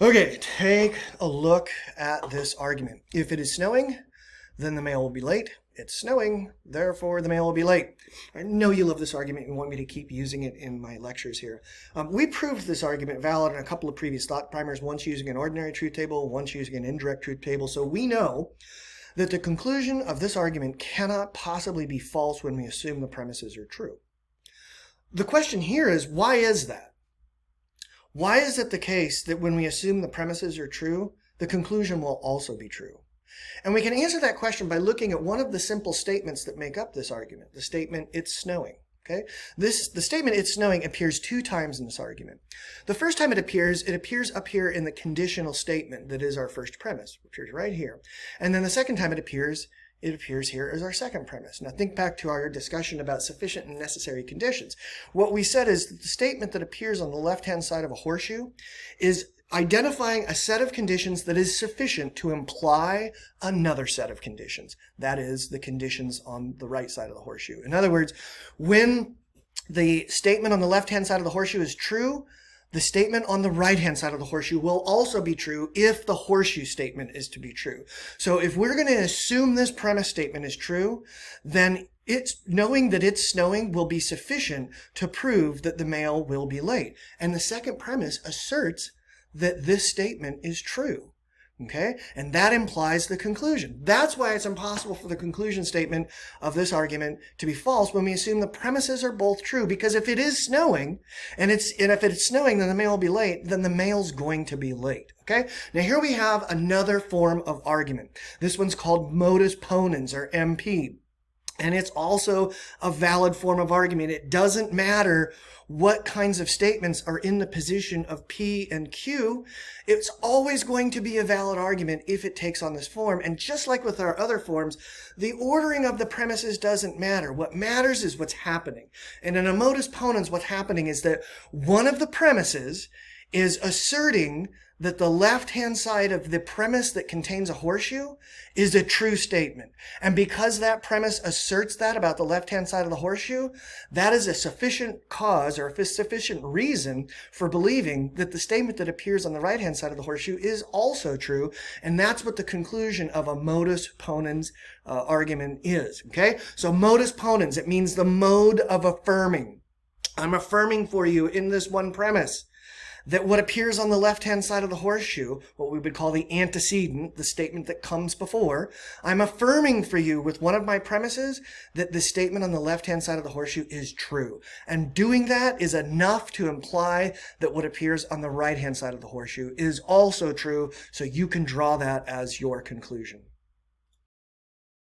Okay, take a look at this argument. If it is snowing, then the mail will be late. It's snowing, therefore the mail will be late. I know you love this argument and want me to keep using it in my lectures here. We proved this argument valid in a couple of previous thought primers, once using an ordinary truth table, once using an indirect truth table. So we know that the conclusion of this argument cannot possibly be false when we assume the premises are true. The question here is, why is that? Why is it the case that when we assume the premises are true, the conclusion will also be true? And we can answer that question by looking at one of the simple statements that make up this argument, the statement, it's snowing. Okay? The statement, it's snowing, appears two times in this argument. The first time it appears up here in the conditional statement that is our first premise. It appears right here. And then the second time it appears here as our second premise. Now think back to our discussion about sufficient and necessary conditions. What we said is that the statement that appears on the left-hand side of a horseshoe is identifying a set of conditions that is sufficient to imply another set of conditions. That is, the conditions on the right side of the horseshoe. In other words, when the statement on the left-hand side of the horseshoe is true, the statement on the right-hand side of the horseshoe will also be true if the horseshoe statement is to be true. So if we're going to assume this premise statement is true, then knowing that it's snowing will be sufficient to prove that the mail will be late. And the second premise asserts that this statement is true. Okay? And that implies the conclusion. That's why it's impossible for the conclusion statement of this argument to be false when we assume the premises are both true. Because if it is snowing, and if it's snowing, then the mail will be late, then the mail's going to be late. Okay? Now here we have another form of argument. This one's called Modus Ponens, or MP. And it's also a valid form of argument. It doesn't matter what kinds of statements are in the position of P and Q. It's always going to be a valid argument if it takes on this form. And just like with our other forms, the ordering of the premises doesn't matter. What matters is what's happening. And in a Modus Ponens, what's happening is that one of the premises is asserting that the left-hand side of the premise that contains a horseshoe is a true statement. And because that premise asserts that about the left-hand side of the horseshoe, that is a sufficient cause or a sufficient reason for believing that the statement that appears on the right-hand side of the horseshoe is also true. And that's what the conclusion of a Modus Ponens argument is. Okay? So Modus Ponens, it means the mode of affirming. I'm affirming for you in this one premise that what appears on the left-hand side of the horseshoe, what we would call the antecedent, the statement that comes before, I'm affirming for you with one of my premises that the statement on the left-hand side of the horseshoe is true. And doing that is enough to imply that what appears on the right-hand side of the horseshoe is also true, so you can draw that as your conclusion.